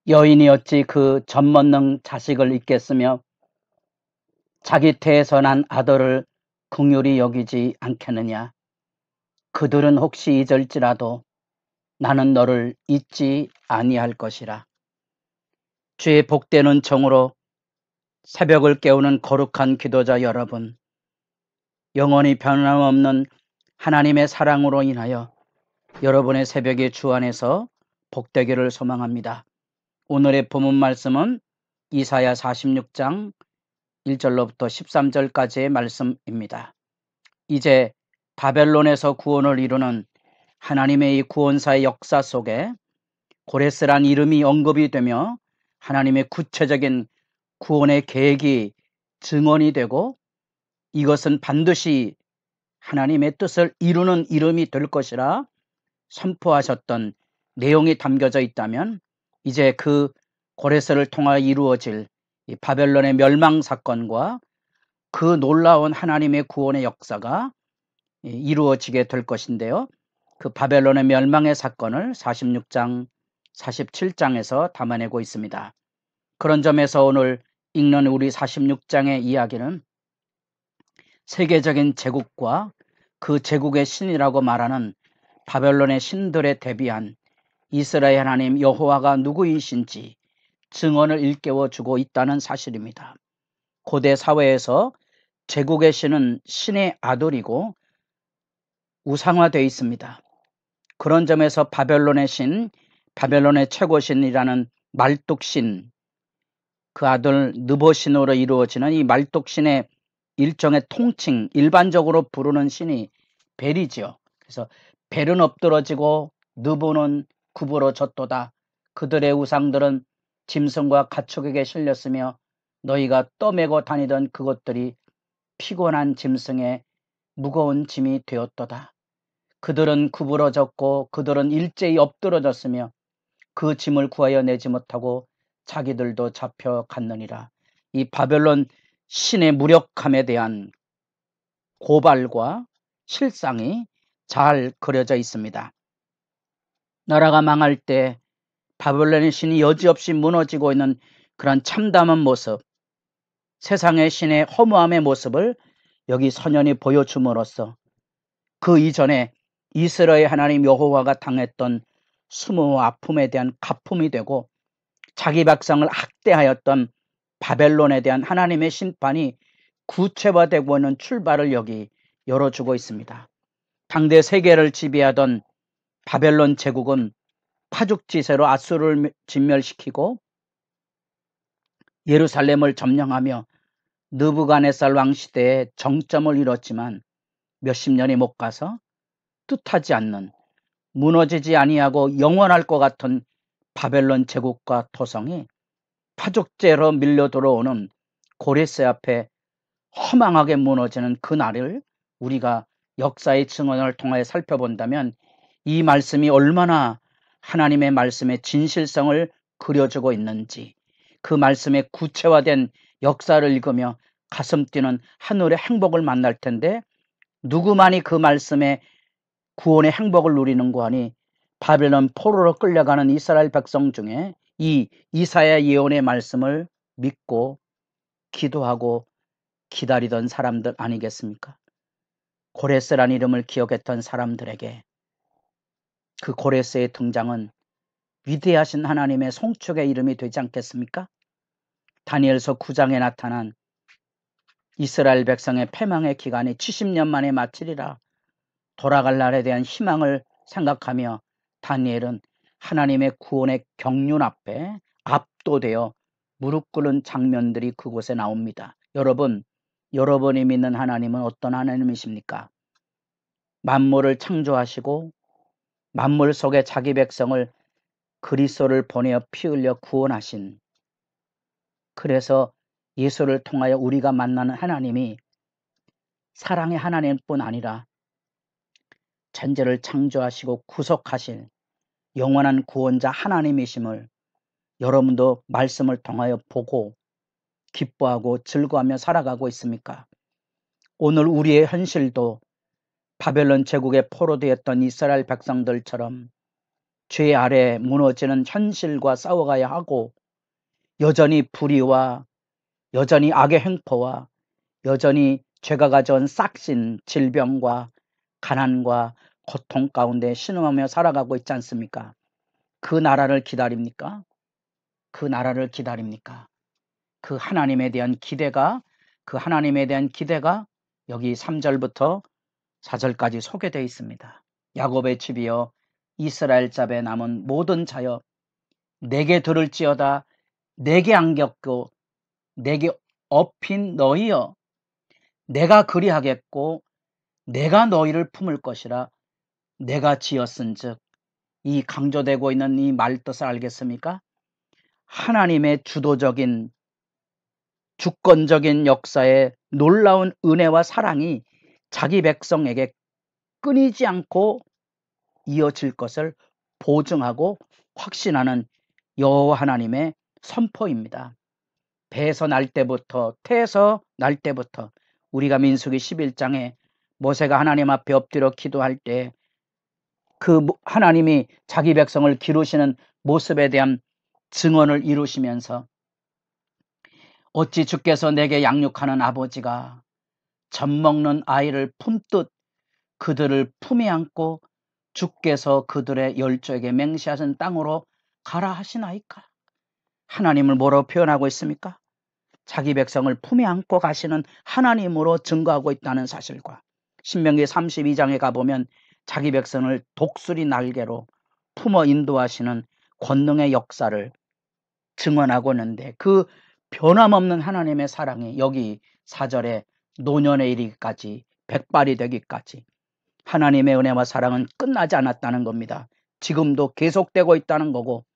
여인이 어찌 그 젖먹는 자식을 잊겠으며 자기 태에서 난 아들을 긍휼히 여기지 않겠느냐. 그들은 혹시 잊을지라도 나는 너를 잊지 아니할 것이라. 주의 복되는 정으로 새벽을 깨우는 거룩한 기도자 여러분, 영원히 변함없는 하나님의 사랑으로 인하여 여러분의 새벽의 주 안에서 복되기를 소망합니다. 오늘의 본문 말씀은 이사야 46장 1절로부터 13절까지의 말씀입니다. 이제 바벨론에서 구원을 이루는 하나님의 이 구원사의 역사 속에 고레스란 이름이 언급이 되며 하나님의 구체적인 구원의 계획이 증언이 되고 이것은 반드시 하나님의 뜻을 이루는 이름이 될 것이라 선포하셨던 내용이 담겨져 있다면 이제 그 고레스를 통하여 이루어질 이 바벨론의 멸망 사건과 그 놀라운 하나님의 구원의 역사가 이루어지게 될 것인데요. 그 바벨론의 멸망의 사건을 46장, 47장에서 담아내고 있습니다. 그런 점에서 오늘 읽는 우리 46장의 이야기는 세계적인 제국과 그 제국의 신이라고 말하는 바벨론의 신들에 대비한 이스라엘 하나님 여호와가 누구이신지 증언을 일깨워주고 있다는 사실입니다. 고대 사회에서 제국의 신은 신의 아들이고 우상화되어 있습니다. 그런 점에서 바벨론의 신, 바벨론의 최고신이라는 말뚝신, 그 아들 느보신으로 이루어지는 이 말뚝신의 일종의 통칭, 일반적으로 부르는 신이 벨이죠. 그래서 벨은 엎드러지고 느보는 굽으러졌도다. 그들의 우상들은 짐승과 가축에게 실렸으며 너희가 떠매고 다니던 그것들이 피곤한 짐승의 무거운 짐이 되었도다. 그들은 구부러졌고 그들은 일제히 엎드러졌으며 그 짐을 구하여 내지 못하고 자기들도 잡혀갔느니라. 이 바벨론 신의 무력함에 대한 고발과 실상이 잘 그려져 있습니다. 나라가 망할 때 바벨론의 신이 여지없이 무너지고 있는 그런 참담한 모습, 세상의 신의 허무함의 모습을 여기 선연히 보여줌으로써 그 이전에 이스라엘 하나님 여호와가 당했던 수모와 아픔에 대한 가품이 되고 자기 백성을 학대하였던 바벨론에 대한 하나님의 심판이 구체화되고 있는 출발을 여기 열어주고 있습니다. 당대 세계를 지배하던 바벨론 제국은 파죽지세로 아수르를 진멸시키고 예루살렘을 점령하며 느부갓네살 왕 시대에 정점을 이뤘지만 몇십 년이 못 가서 뜻하지 않는 무너지지 아니하고 영원할 것 같은 바벨론 제국과 토성이 파죽제로 밀려 들어오는 고레스 앞에 허망하게 무너지는 그날을 우리가 역사의 증언을 통하여 살펴본다면 이 말씀이 얼마나 하나님의 말씀의 진실성을 그려주고 있는지, 그 말씀의 구체화된 역사를 읽으며 가슴 뛰는 하늘의 행복을 만날 텐데 누구만이 그 말씀의 구원의 행복을 누리는고 하니 바벨론 포로로 끌려가는 이스라엘 백성 중에 이 이사야 예언의 말씀을 믿고 기도하고 기다리던 사람들 아니겠습니까? 고레스란 이름을 기억했던 사람들에게 그 고레스의 등장은 위대하신 하나님의 송축의 이름이 되지 않겠습니까? 다니엘서 9장에 나타난 이스라엘 백성의 패망의 기간이 70년 만에 마치리라. 돌아갈 날에 대한 희망을 생각하며 다니엘은 하나님의 구원의 경륜 앞에 압도되어 무릎 꿇은 장면들이 그곳에 나옵니다. 여러분, 여러분이 믿는 하나님은 어떤 하나님이십니까? 만물을 창조하시고 만물 속에 자기 백성을 그리스도를 보내어 피 흘려 구원하신, 그래서 예수를 통하여 우리가 만나는 하나님이 사랑의 하나님뿐 아니라 천지를 창조하시고 구속하실 영원한 구원자 하나님이심을 여러분도 말씀을 통하여 보고 기뻐하고 즐거워하며 살아가고 있습니까? 오늘 우리의 현실도 바벨론 제국에 포로되었던 이스라엘 백성들처럼 죄 아래 무너지는 현실과 싸워가야 하고, 여전히 불의와 여전히 악의 횡포와 여전히 죄가 가져온 싹신, 질병과 가난과 고통 가운데 신음하며 살아가고 있지 않습니까? 그 나라를 기다립니까? 그 나라를 기다립니까? 그 하나님에 대한 기대가 여기 3절부터 4절까지 소개되어 있습니다. 야곱의 집이여, 이스라엘 잡에 남은 모든 자여, 내게 들을지어다. 내게 안겼고 내게 업힌 너희여, 내가 그리하겠고 내가 너희를 품을 것이라. 내가 지었은즉, 이 강조되고 있는 이 말뜻을 알겠습니까? 하나님의 주도적인 주권적인 역사의 놀라운 은혜와 사랑이 자기 백성에게 끊이지 않고 이어질 것을 보증하고 확신하는 여호와 하나님의 선포입니다. 배에서 날 때부터, 태에서 날 때부터, 우리가 민수기 11장에 모세가 하나님 앞에 엎드려 기도할 때 그 하나님이 자기 백성을 기르시는 모습에 대한 증언을 이루시면서, 어찌 주께서 내게 양육하는 아버지가 젖먹는 아이를 품듯 그들을 품에 안고 주께서 그들의 열조에게 맹세하신 땅으로 가라 하시나이까? 하나님을 뭐로 표현하고 있습니까? 자기 백성을 품에 안고 가시는 하나님으로 증거하고 있다는 사실과, 신명기 32장에 가보면 자기 백성을 독수리 날개로 품어 인도하시는 권능의 역사를 증언하고 있는데, 그 변함없는 하나님의 사랑이 여기 4절에 노년에 이르기까지, 백발이 되기까지 하나님의 은혜와 사랑은 끝나지 않았다는 겁니다. 지금도 계속되고 있다는 거고,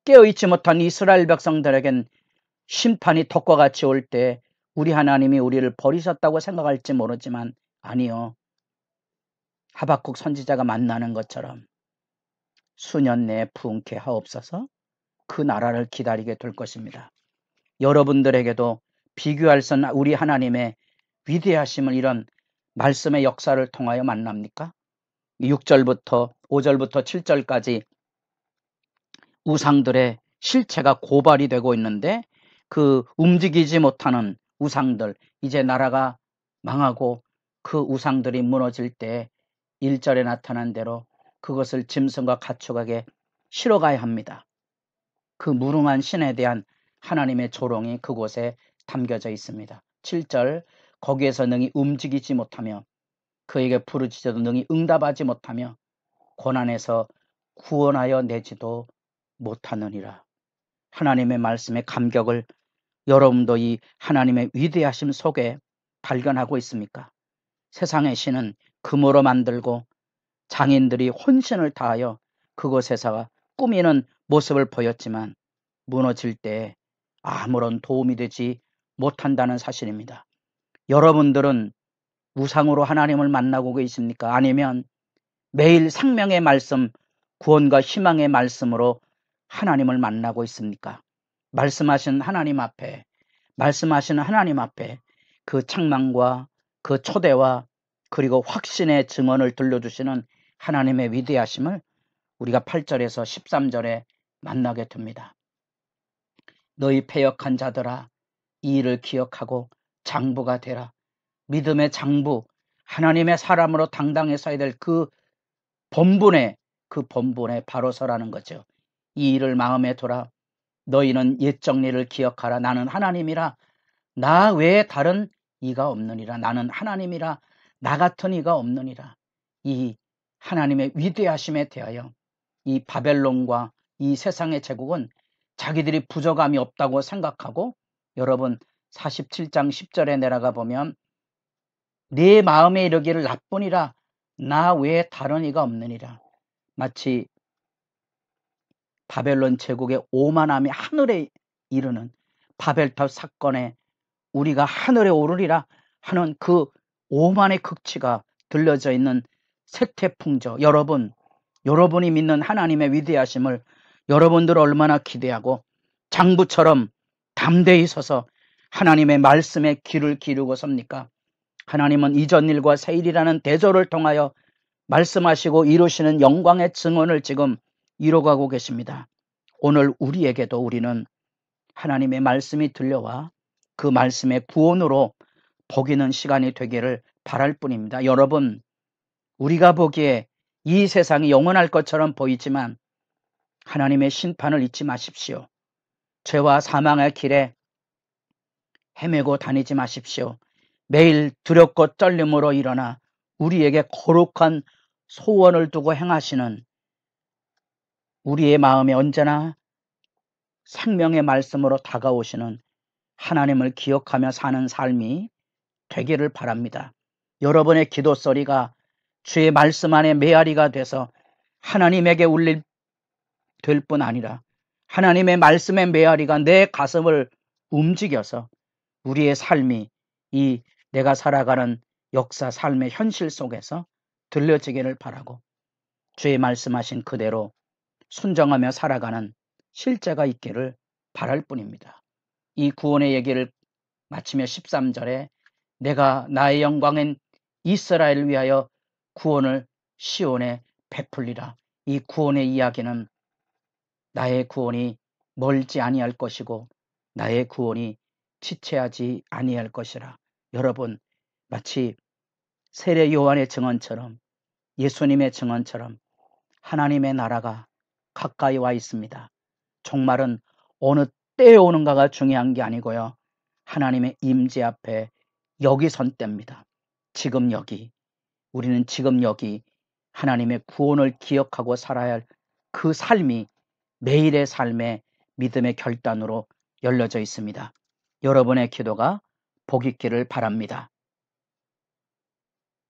깨어있지 못한 이스라엘 백성들에겐 심판이 덕과 같이 올 때 우리 하나님이 우리를 버리셨다고 생각할지 모르지만, 아니요, 하박국 선지자가 만나는 것처럼 수년 내에 부흥케 하옵소서, 그 나라를 기다리게 될 것입니다. 여러분들에게도 비교할 수 없는 우리 하나님의 위대하심을 이런 말씀의 역사를 통하여 만납니까? 6절부터 5절부터 7절까지 우상들의 실체가 고발이 되고 있는데, 그 움직이지 못하는 우상들, 이제 나라가 망하고 그 우상들이 무너질 때 1절에 나타난 대로 그것을 짐승과 가축에게 실어가야 합니다. 그 무능한 신에 대한 하나님의 조롱이 그곳에 담겨져 있습니다. 7절, 거기에서 능히 움직이지 못하며 그에게 부르짖어도 능히 응답하지 못하며 고난에서 구원하여 내지도 못하느니라. 하나님의 말씀의 감격을 여러분도 이 하나님의 위대하심 속에 발견하고 있습니까? 세상의 신은 금으로 만들고 장인들이 혼신을 다하여 그곳에서 꾸미는 모습을 보였지만 무너질 때 아무런 도움이 되지 못한다는 사실입니다. 여러분들은 우상으로 하나님을 만나고 계십니까? 아니면 매일 생명의 말씀, 구원과 희망의 말씀으로 하나님을 만나고 있습니까? 말씀하시는 하나님 앞에 그 책망과 그 초대와 그리고 확신의 증언을 들려주시는 하나님의 위대하심을 우리가 8절에서 13절에 만나게 됩니다. 너희 패역한 자들아, 이 일을 기억하고 장부가 되라. 믿음의 장부, 하나님의 사람으로 당당히 서야 될 그 본분에 바로 서라는 거죠. 이 일을 마음에 둬라. 너희는 옛 정리를 기억하라. 나는 하나님이라 나 외에 다른 이가 없느니라. 나는 하나님이라 나 같은 이가 없느니라. 이 하나님의 위대하심에 대하여 이 바벨론과 이 세상의 제국은 자기들이 부족함이 없다고 생각하고, 여러분 47장 10절에 내려가 보면 네 마음에 이르기를 나뿐이라 나 외에 다른 이가 없느니라. 마치 바벨론 제국의 오만함이 하늘에 이르는 바벨탑 사건에 우리가 하늘에 오르리라 하는 그 오만의 극치가 들려져 있는 세태풍조. 여러분이 믿는 하나님의 위대하심을 여러분들 얼마나 기대하고 장부처럼 담대히 서서 하나님의 말씀에 귀를 기울이고 섭니까? 하나님은 이전 일과 새 일이라는 대조를 통하여 말씀하시고 이루시는 영광의 증언을 지금 이뤄가고 계십니다. 오늘 우리에게도 우리는 하나님의 말씀이 들려와 그 말씀의 구원으로 복이는 시간이 되기를 바랄 뿐입니다. 여러분, 우리가 보기에 이 세상이 영원할 것처럼 보이지만 하나님의 심판을 잊지 마십시오. 죄와 사망의 길에 헤매고 다니지 마십시오. 매일 두렵고 떨림으로 일어나 우리에게 거룩한 소원을 두고 행하시는 우리의 마음에 언제나 생명의 말씀으로 다가오시는 하나님을 기억하며 사는 삶이 되기를 바랍니다. 여러분의 기도 소리가 주의 말씀 안에 메아리가 돼서 하나님에게 울릴 될 뿐 아니라 하나님의 말씀의 메아리가 내 가슴을 움직여서 우리의 삶이 이 내가 살아가는 역사 삶의 현실 속에서 들려지기를 바라고 주의 말씀하신 그대로 순종하며 살아가는 실제가 있기를 바랄 뿐입니다. 이 구원의 얘기를 마치며 13절에 내가 나의 영광인 이스라엘을 위하여 구원을 시온에 베풀리라. 이 구원의 이야기는 나의 구원이 멀지 아니할 것이고 나의 구원이 지체하지 아니할 것이라. 여러분, 마치 세례 요한의 증언처럼 예수님의 증언처럼 하나님의 나라가 가까이 와 있습니다. 종말은 어느 때에 오는가가 중요한 게 아니고요. 하나님의 임재 앞에 여기 선 때입니다. 지금 여기, 우리는 지금 여기 하나님의 구원을 기억하고 살아야 할 그 삶이 매일의 삶의 믿음의 결단으로 열려져 있습니다. 여러분의 기도가 복 있기를 바랍니다.